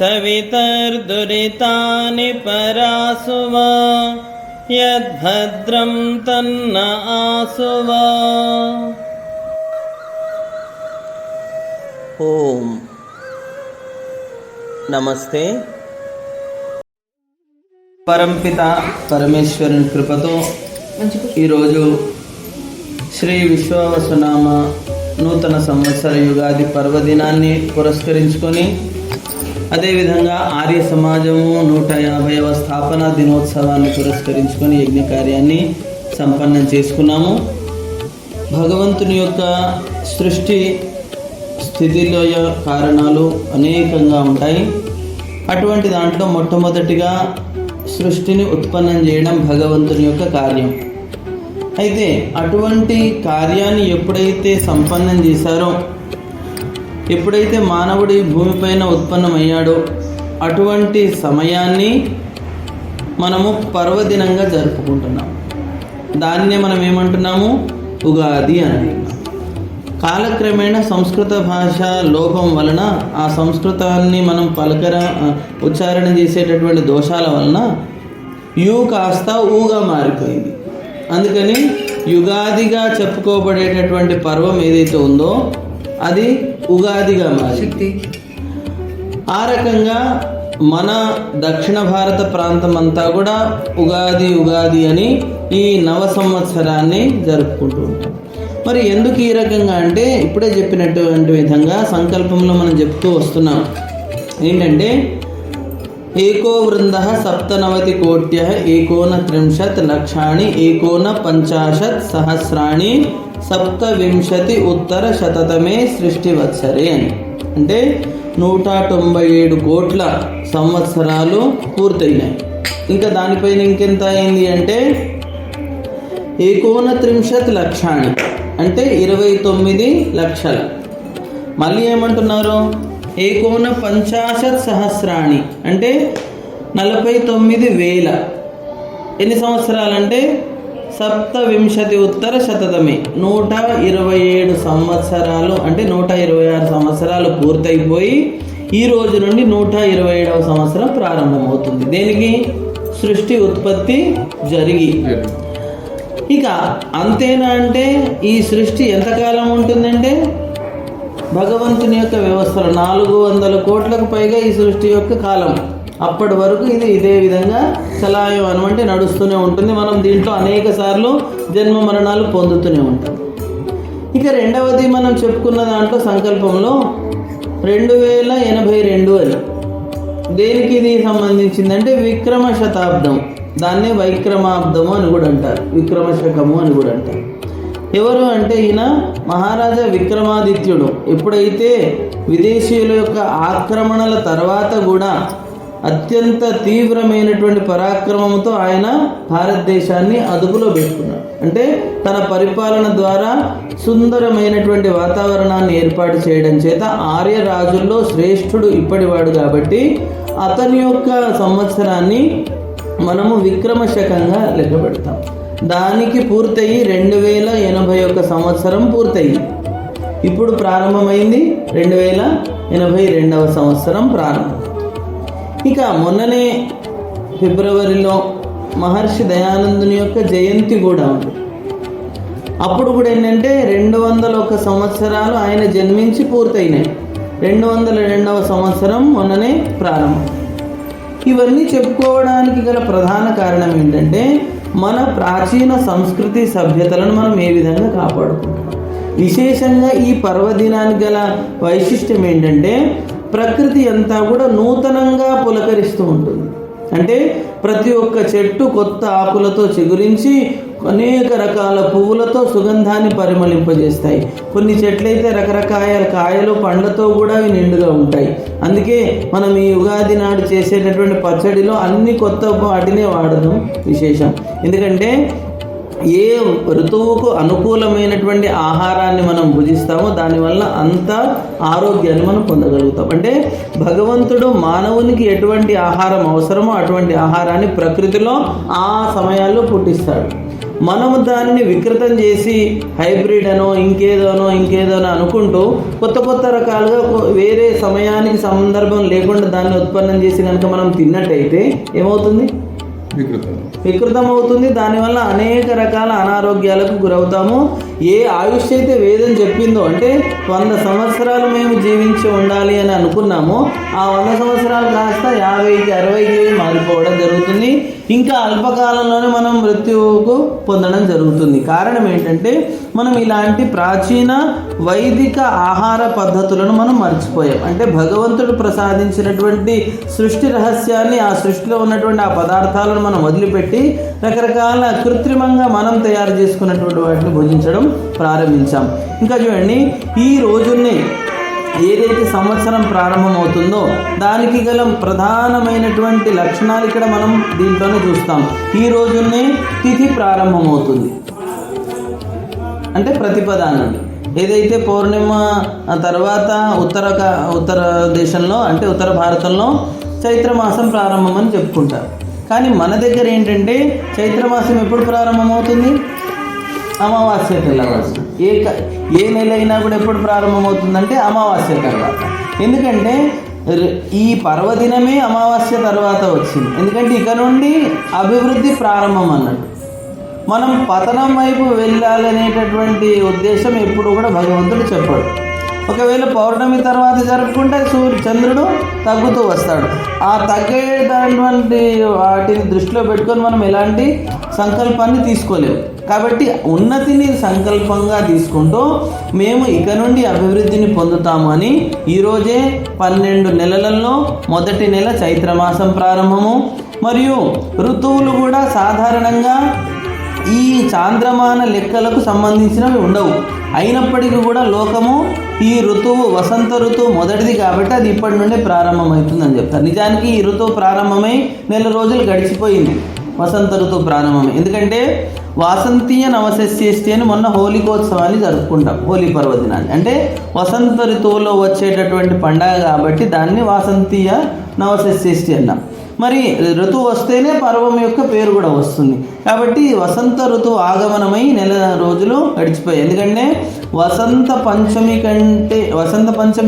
सवितर्दुरितानि परासुवा यद्भद्रं तन्न आसुवा। ఓం నమస్తే. పరంపిత పరమేశ్వరుని కృపతో ఈరోజు శ్రీ విశ్వావసునామ నూతన సంవత్సర యుగాది పర్వదినాన్ని పురస్కరించుకొని, అదేవిధంగా ఆర్య సమాజము 150వ స్థాపన దినోత్సవాన్ని పురస్కరించుకొని యజ్ఞ కార్యాన్ని సంపన్నం చేసుకున్నాము. భగవంతుని యొక్క సృష్టి స్థితిలయ కారణాలు అనేకంగా ఉంటాయి. అటువంటి దాంట్లో మొట్టమొదటిగా సృష్టిని ఉత్పన్నం చేయడం భగవంతుని యొక్క కార్యం. అయితే అటువంటి కార్యాన్ని ఎప్పుడైతే సంపన్నం చేశారో, ఎప్పుడైతే మానవుడి భూమిపైన ఉత్పన్నమయ్యాడో, అటువంటి సమయాన్ని మనము పర్వదినంగా జరుపుకుంటున్నాం. దాన్నే మనం ఏమంటున్నాము? ఉగాది అని. కాలక్రమేణా సంస్కృత భాష లోపం వలన, ఆ సంస్కృతాన్ని మనం ఉచ్చారణ చేసేటటువంటి దోషాల వలన యు కాస్త ఊగా మారిపోయింది. అందుకని యుగాదిగా చెప్పుకోబడేటటువంటి పర్వం ఏదైతే ఉందో అది ఉగాదిగా మారింది. ఆ రకంగా మన దక్షిణ భారత ప్రాంతం అంతా కూడా ఉగాది అని ఈ నవ సంవత్సరాన్ని జరుపుకుంటూ ఉంటాం. మరి ఎందుకు ఈ రకంగా అంటే, ఇప్పుడే చెప్పినటువంటి విధంగా సంకల్పంలో మనం చెప్తూ వస్తున్నాం. ఏంటంటే, ఏకో వృంద 97 కోట్య 39 లక్షాణి 49 సహస్రాణి 27 ఉత్తర శతతమే సృష్టివత్సరే అని. అంటే 197 కోట్ల సంవత్సరాలు పూర్తయినాయి. ఇంకా దానిపైన ఇంకెంత అయింది అంటే 39 లక్షాణి అంటే 29 లక్షలు. మళ్ళీ ఏమంటున్నారు? 49 సహస్రాణి అంటే 49,000. ఎన్ని సంవత్సరాలంటే 27 ఉత్తర శతతమే 127 సంవత్సరాలు, అంటే 126 సంవత్సరాలు పూర్తయిపోయి ఈ రోజు నుండి 127వ సంవత్సరం ప్రారంభమవుతుంది. దేనికి? సృష్టి ఉత్పత్తి జరిగి. ఇక అంతేనా అంటే ఈ సృష్టి ఎంతకాలం ఉంటుందంటే, భగవంతుని యొక్క వ్యవస్థలో 400 కోట్లకు పైగా ఈ సృష్టి యొక్క కాలం. అప్పటి వరకు ఇది ఇదే విధంగా చలాయమానం అంటే నడుస్తూనే ఉంటుంది. మనం దీంట్లో అనేక సార్లు జన్మ మరణాలు పొందుతూనే ఉంటాం. ఇక రెండవది మనం చెప్పుకున్న దాంట్లో సంకల్పంలో 2082 అని. దేనికి ఇది సంబంధించిందంటే విక్రమ శతాబ్దం. దాన్నే వైక్రమాబ్దము అని కూడా అంటారు, విక్రమ శకము అని కూడా అంటారు. ఎవరు అంటే ఈయన మహారాజా విక్రమాదిత్యుడు. ఎప్పుడైతే విదేశీయుల యొక్క ఆక్రమణల తర్వాత కూడా అత్యంత తీవ్రమైనటువంటి పరాక్రమంతో ఆయన భారతదేశాన్ని అదుపులో పెట్టుకున్నాడు. అంటే తన పరిపాలన ద్వారా సుందరమైనటువంటి వాతావరణాన్ని ఏర్పాటు చేయడం చేత ఆర్య రాజుల్లో శ్రేష్ఠుడు ఇప్పటివాడు. కాబట్టి అతని యొక్క సంవత్సరాన్ని మనము విక్రమ శకంగా లెక్క పెడతాం. దానికి పూర్తయి 2081 సంవత్సరం పూర్తయింది. ఇప్పుడు ప్రారంభమైంది 2082వ సంవత్సరం ప్రారంభం. ఇక మొన్ననే ఫిబ్రవరిలో మహర్షి దయానందుని యొక్క జయంతి కూడా ఉంది. అప్పుడు కూడా ఏంటంటే 201 సంవత్సరాలు ఆయన జన్మించి పూర్తయినాయి. 202వ సంవత్సరం మొన్ననే ప్రారంభం. ఇవన్నీ చెప్పుకోవడానికి గల ప్రధాన కారణం ఏంటంటే, మన ప్రాచీన సంస్కృతి సభ్యతలను మనం ఏ విధంగా కాపాడుకుంటాం. విశేషంగా ఈ పర్వదినానికి గల వైశిష్ట్యం ఏంటంటే, ప్రకృతి అంతా కూడా నూతనంగా పులకరిస్తూ ఉంటుంది. అంటే ప్రతి ఒక్క చెట్టు కొత్త ఆకులతో చిగురించి అనేక రకాల పువ్వులతో సుగంధాన్ని పరిమళింపజేస్తాయి. కొన్ని చెట్లయితే రకరకాల కాయలు పండ్లతో కూడా అవి నిండుగా ఉంటాయి. అందుకే మనం ఈ ఉగాది నాడు చేసేటటువంటి పచ్చడిలో అన్ని కొత్త వాటినే వాడడం విశేషం. ఎందుకంటే ఏ ఋతువుకు అనుకూలమైనటువంటి ఆహారాన్ని మనం భుజిస్తామో దానివల్ల అంత ఆరోగ్యాన్ని మనం పొందగలుగుతాం. అంటే భగవంతుడు మానవునికి ఎటువంటి ఆహారం అవసరమో అటువంటి ఆహారాన్ని ప్రకృతిలో ఆ సమయాల్లో పుట్టిస్తాడు. మనము దానిని వికృతం చేసి హైబ్రిడ్ అనో ఇంకేదోనో అనుకుంటూ కొత్త రకాలుగా వేరే సమయానికి సందర్భం లేకుండా దాన్ని ఉత్పన్నం చేసి కనుక మనం తిన్నట్టయితే ఏమవుతుంది? వికృతం అవుతుంది. దానివల్ల అనేక రకాల అనారోగ్యాలకు గురవుతాము. ఏ ఆయుష్ అయితే వేదం చెప్పిందో, అంటే 100 సంవత్సరాలు మేము జీవించి ఉండాలి అని అనుకున్నామో ఆ 100 సంవత్సరాలు కాస్త 50కి 60కి మారిపోవడం జరుగుతుంది. ఇంకా అల్పకాలంలోనే మనం మృత్యువుకు పొందడం జరుగుతుంది. కారణం ఏంటంటే మనం ఇలాంటి ప్రాచీన వైదిక ఆహార పద్ధతులను మనం మర్చిపోయాం. అంటే భగవంతుడు ప్రసాదించినటువంటి సృష్టి రహస్యాన్ని, ఆ సృష్టిలో ఉన్నటువంటి ఆ పదార్థాలను మనం వదిలిపెట్టి రకరకాల కృత్రిమంగా మనం తయారు చేసుకున్నటువంటి వాటిని భుజించడం ప్రారంభించాం. ఇంకా చూడండి, ఈ రోజుల్ని ఏదైతే సంవత్సరం ప్రారంభమవుతుందో దానికి గల ప్రధానమైనటువంటి లక్షణాలు ఇక్కడ మనం దీంట్లోనే చూస్తాం. ఈ రోజునే తిథి ప్రారంభమవుతుంది, అంటే ప్రతిపద నుండి. ఏదైతే పౌర్ణిమ తర్వాత ఉత్తర దేశంలో, అంటే ఉత్తర భారతంలో చైత్రమాసం ప్రారంభం అని చెప్పుకుంటారు. కానీ మన దగ్గర ఏంటంటే చైత్రమాసం ఎప్పుడు ప్రారంభమవుతుంది? అమావాస్య తెల్లవారు. ఏ నెల అయినా కూడా ఎప్పుడు ప్రారంభమవుతుందంటే అమావాస్య తర్వాత. ఎందుకంటే ఈ పర్వదినమే అమావాస్య తర్వాత వచ్చింది. ఎందుకంటే ఇక నుండి అభివృద్ధి ప్రారంభం అన్నట్టు. మనం పతనం వైపు వెళ్ళాలనేటటువంటి ఉద్దేశం ఎప్పుడు కూడా భగవంతుడు చెప్పాడు. ఒకవేళ పౌర్ణమి తర్వాత జరుపుకుంటే చంద్రుడు తగ్గుతూ వస్తాడు. ఆ తగ్గేటటువంటి వాటిని దృష్టిలో పెట్టుకొని మనం ఎలాంటి సంకల్పాన్ని తీసుకోలేము. కాబట్టి ఉన్నతిని సంకల్పంగా తీసుకుంటూ మేము ఇక నుండి అభివృద్ధిని పొందుతాము అని ఈరోజే 12 నెలలలో మొదటి నెల చైత్రమాసం ప్రారంభము. మరియు ఋతువులు కూడా సాధారణంగా ఈ చాంద్రమాన లెక్కలకు సంబంధించినవి ఉండవు. అయినప్పటికీ కూడా లోకము ఈ ఋతువు వసంత ఋతువు మొదటిది కాబట్టి అది ఇప్పటి నుండే ప్రారంభమవుతుందని చెప్తారు. నిజానికి ఈ ఋతువు ప్రారంభమై 1 రోజులు గడిచిపోయింది. వసంత ఋతువు ప్రారంభమై, ఎందుకంటే వాసంతీయ నవశస్యేష్టి అని మొన్న హోలికోత్సవాన్ని జరుపుకుంటాం, హోలీ పర్వదినాన్ని. అంటే వసంత ఋతువులో వచ్చేటటువంటి పండగ కాబట్టి దాన్ని వాసంతీయ నవశస్యేష్టి అన్నాం. మరి ఋతువు వస్తేనే పర్వం యొక్క పేరు కూడా వస్తుంది. కాబట్టి వసంత ఋతువు ఆగమనమై 1 రోజులు గడిచిపోయాయి. ఎందుకంటే వసంత పంచమి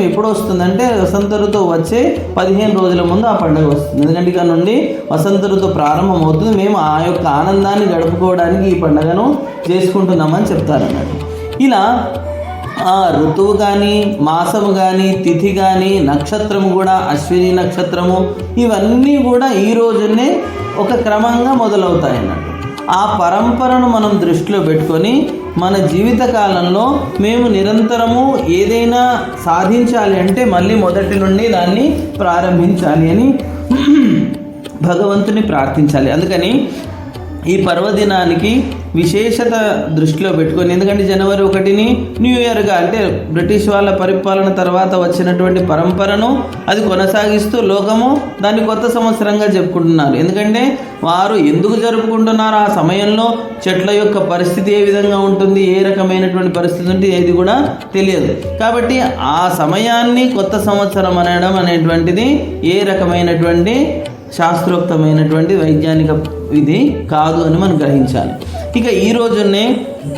ఎప్పుడు వస్తుందంటే వసంత ఋతువు వచ్చే 15 రోజుల ముందు ఆ పండుగ వస్తుంది. ఎందుకంటే ఇక్కడ నుండి వసంత ఋతువు ప్రారంభం అవుతుంది. మేము ఆ యొక్క ఆనందాన్ని గడుపుకోవడానికి ఈ పండుగను చేసుకుంటున్నామని చెప్తారన్నట్టు. ఇలా ఆ ఋతువు కానీ, మాసము కానీ, తిథి కానీ, నక్షత్రము కూడా అశ్విని నక్షత్రము, ఇవన్నీ కూడా ఈ రోజునే ఒక క్రమంగా మొదలవుతాయి అన్నట్టు. ఆ పరంపరను మనం దృష్టిలో పెట్టుకొని మన జీవిత కాలంలో మేము నిరంతరము ఏదైనా సాధించాలి అంటే మళ్ళీ మొదటి నుండి దాన్ని ప్రారంభించాలి అని భగవంతుని ప్రార్థించాలి. అందుకని ఈ పర్వదినానికి విశేషత దృష్టిలో పెట్టుకొని, ఎందుకంటే జనవరి 1ని న్యూ ఇయర్గా, అంటే బ్రిటిష్ వాళ్ళ పరిపాలన తర్వాత వచ్చినటువంటి పరంపరను అది కొనసాగిస్తూ లోకము దాన్ని కొత్త సంవత్సరంగా చెప్పుకుంటున్నారు. ఎందుకంటే వారు ఎందుకు జరుపుకుంటున్నారు, ఆ సమయంలో చెట్ల యొక్క పరిస్థితి ఏ విధంగా ఉంటుంది, ఏ రకమైనటువంటి పరిస్థితి ఉంటుంది ఏది కూడా తెలియదు. కాబట్టి ఆ సమయాన్ని కొత్త సంవత్సరం అనడం అనేటువంటిది ఏ రకమైనటువంటి శాస్త్రోక్తమైనటువంటి వైజ్ఞానిక విధి కాదు అని మనం గ్రహించాలి. ఇక ఈ రోజునే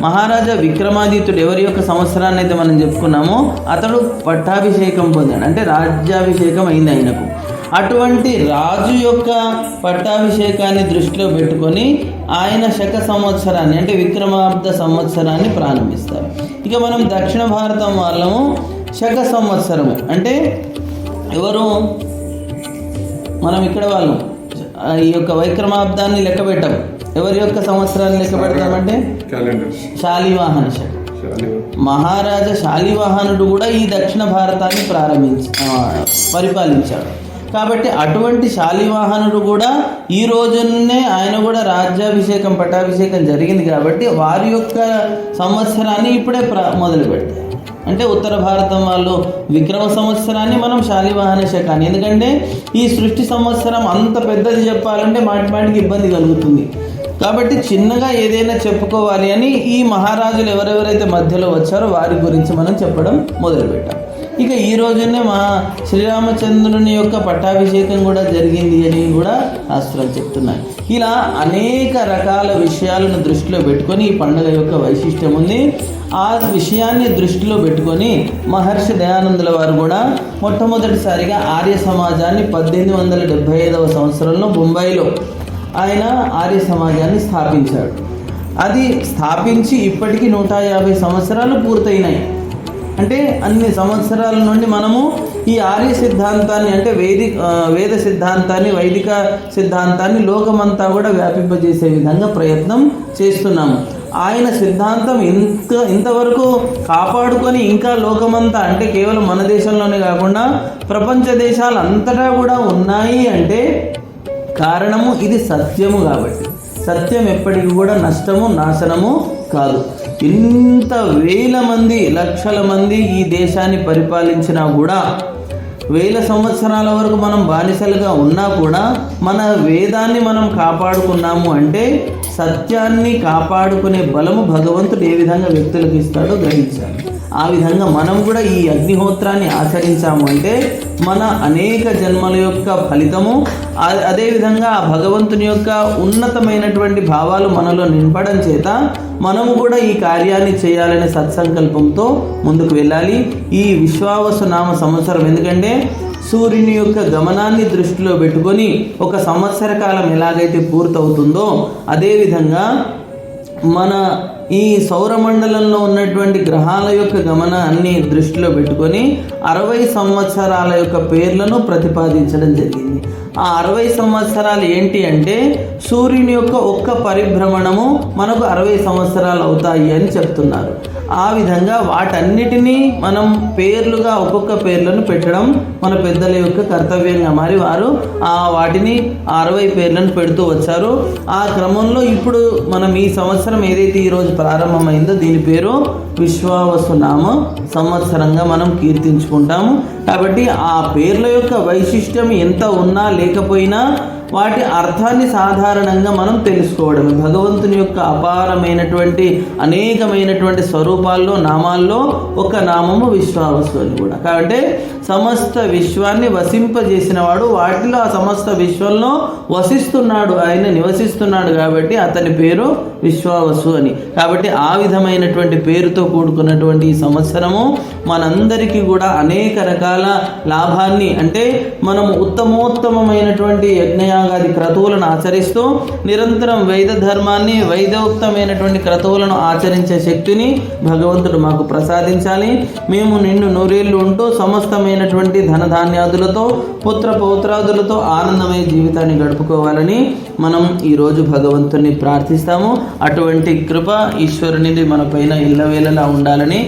మహారాజా విక్రమాదిత్యుడు ఎవరి యొక్క సంవత్సరాన్ని అయితే మనం చెప్పుకున్నామో అతడు పట్టాభిషేకం పొందాడు, అంటే రాజ్యాభిషేకం అయింది ఆయనకు. అటువంటి రాజు యొక్క పట్టాభిషేకాన్ని దృష్టిలో పెట్టుకొని ఆయన శక సంవత్సరాన్ని, అంటే విక్రమాబ్ద సంవత్సరాన్ని ప్రారంభిస్తారు. ఇక మనం దక్షిణ భారతం వాళ్ళము శక సంవత్సరము, అంటే ఎవరు మనం ఇక్కడ వాళ్ళు ఈ యొక్క విక్రమాబ్దాన్ని లెక్క పెట్టాం. ఎవరి యొక్క సంవత్సరాన్ని లెక్క పెడతామంటే శాలివాహన శకం. మహారాజా శాలివాహనుడు కూడా ఈ దక్షిణ భారతాన్ని పరిపాలించాడు. కాబట్టి అటువంటి శాలివాహనుడు కూడా ఈ రోజునే ఆయన కూడా రాజ్యాభిషేకం పట్టాభిషేకం జరిగింది. కాబట్టి వారి యొక్క సంవత్సరాన్ని ఇప్పుడే మొదలు పెడతారు. అంటే ఉత్తర భారతం వాళ్ళు విక్రమ సంవత్సరాన్ని, మనం శాలివాహన శకాన్ని. ఎందుకంటే ఈ సృష్టి సంవత్సరం అంత పెద్దది చెప్పాలంటే మాటిమాటికి ఇబ్బంది కలుగుతుంది. కాబట్టి చిన్నగా ఏదైనా చెప్పుకోవాలి అని ఈ మహారాజులు ఎవరెవరైతే మధ్యలో వచ్చారో వారి గురించి మనం చెప్పడం మొదలుపెట్టాం. ఇక ఈ రోజునే మా శ్రీరామచంద్రుని యొక్క పట్టాభిషేకం కూడా జరిగింది అని కూడా శాస్త్రాలు చెప్తున్నాయి. ఇలా అనేక రకాల విషయాలను దృష్టిలో పెట్టుకొని ఈ పండుగ యొక్క వైశిష్ట్యం ఉంది. ఆ విషయాన్ని దృష్టిలో పెట్టుకొని మహర్షి దయానందుల వారు కూడా మొట్టమొదటిసారిగా ఆర్య సమాజాన్ని 1875వ సంవత్సరంలో బొంబాయిలో ఆయన ఆర్య సమాజాన్ని స్థాపించాడు. అది స్థాపించి ఇప్పటికీ 150 సంవత్సరాలు పూర్తయినాయి. అంటే అన్ని సంవత్సరాల నుండి మనము ఈ ఆర్య సిద్ధాంతాన్ని అంటే వేద సిద్ధాంతాన్ని, వైదిక సిద్ధాంతాన్ని లోకమంతా కూడా వ్యాపింపజేసే విధంగా ప్రయత్నం చేస్తున్నాము. ఆయన సిద్ధాంతం ఇంతవరకు కాపాడుకొని ఇంకా లోకమంతా అంటే కేవలం మన దేశంలోనే కాకుండా ప్రపంచ దేశాలు అంతటా కూడా ఉన్నాయి అంటే కారణము ఇది సత్యము కాబట్టి. సత్యం ఎప్పటికీ కూడా నష్టము నాశనము కాదు. ఇంత వేల మంది లక్షల మంది ఈ దేశాన్ని పరిపాలించినా కూడా, వేల సంవత్సరాల వరకు మనం బానిసలుగా ఉన్నా కూడా మన వేదాన్ని మనం కాపాడుకున్నాము అంటే సత్యాన్ని కాపాడుకునే బలము భగవంతుడు ఏ విధంగా వ్యక్తులకు ఇస్తాడో గ్రహించాలి. ఆ విధంగా మనం కూడా ఈ అగ్నిహోత్రాన్ని ఆచరించాము అంటే మన అనేక జన్మల యొక్క ఫలితము, అదేవిధంగా ఆ భగవంతుని యొక్క ఉన్నతమైనటువంటి భావాలు మనలో నింపడం చేత మనము కూడా ఈ కార్యాన్ని చేయాలనే సత్సంకల్పంతో ముందుకు వెళ్ళాలి. ఈ విశ్వావసు నామ సంవత్సరం ఎందుకంటే సూర్యుని యొక్క గమనాన్ని దృష్టిలో పెట్టుకొని ఒక సంవత్సర కాలం ఎలాగైతే పూర్తవుతుందో అదేవిధంగా మన ఈ సౌరమండలంలో ఉన్నటువంటి గ్రహాల యొక్క గమనాన్ని దృష్టిలో పెట్టుకొని 60 సంవత్సరాల యొక్క పేర్లను ప్రతిపాదించడం జరిగింది. ఆ 60 సంవత్సరాలు ఏంటి అంటే సూర్యుని యొక్క ఒక్క పరిభ్రమణము మనకు 60 సంవత్సరాలు అవుతాయి అని చెప్తున్నారు. ఆ విధంగా వాటన్నిటినీ మనం పేర్లుగా ఒక్కొక్క పేర్లను పెట్టడం మన పెద్దల యొక్క కర్తవ్యంగా మారి వారు వాటిని 60 పేర్లను పెడుతూ వచ్చారు. ఆ క్రమంలో ఇప్పుడు మనం ఈ సంవత్సరం ఏదైతే ఈరోజు ప్రారంభమైందో దీని పేరు విశ్వావసు నామ సంవత్సరంగా మనం కీర్తించుకుంటాము. కాబట్టి ఆ పేర్ల యొక్క వైశిష్ట్యం ఎంత ఉన్నా లేకపోయినా వాటి అర్థాన్ని సాధారణంగా మనం తెలుసుకోవడమే. భగవంతుని యొక్క అపారమైనటువంటి అనేకమైనటువంటి స్వరూపాల్లో నామాల్లో ఒక నామము విశ్వావసు అని కూడా. కాబట్టి సమస్త విశ్వాన్ని వసింపజేసిన వాడు, వాటిలో ఆ సమస్త విశ్వంలో వసిస్తున్నాడు, ఆయన నివసిస్తున్నాడు కాబట్టి అతని పేరు విశ్వావసు అని. కాబట్టి ఆ విధమైనటువంటి పేరుతో కూడుకున్నటువంటి ఈ సంవత్సరము మనందరికీ కూడా అనేక రకాల లాభాన్ని అంటే మనము ఉత్తమోత్తమైనటువంటి యజ్ఞయాగాది క్రతువులను ఆచరిస్తూ నిరంతరం వేద ధర్మాన్ని, వైదోక్తమైనటువంటి క్రతువులను ఆచరించే శక్తిని భగవంతుడు మాకు ప్రసాదించాలి. మేము నిన్ను నూరేళ్లు ఉంటూ సమస్తమైనటువంటి ధనధాన్యాదులతో పుత్ర పౌత్రాదులతో ఆనందమయ జీవితాన్ని గడుపుకోవాలని మనం ఈరోజు భగవంతుని ప్రార్థిస్తాము. అటువంటి కృప ఈశ్వరునిది మన పైన ఎల్లవేళలా ఉండాలని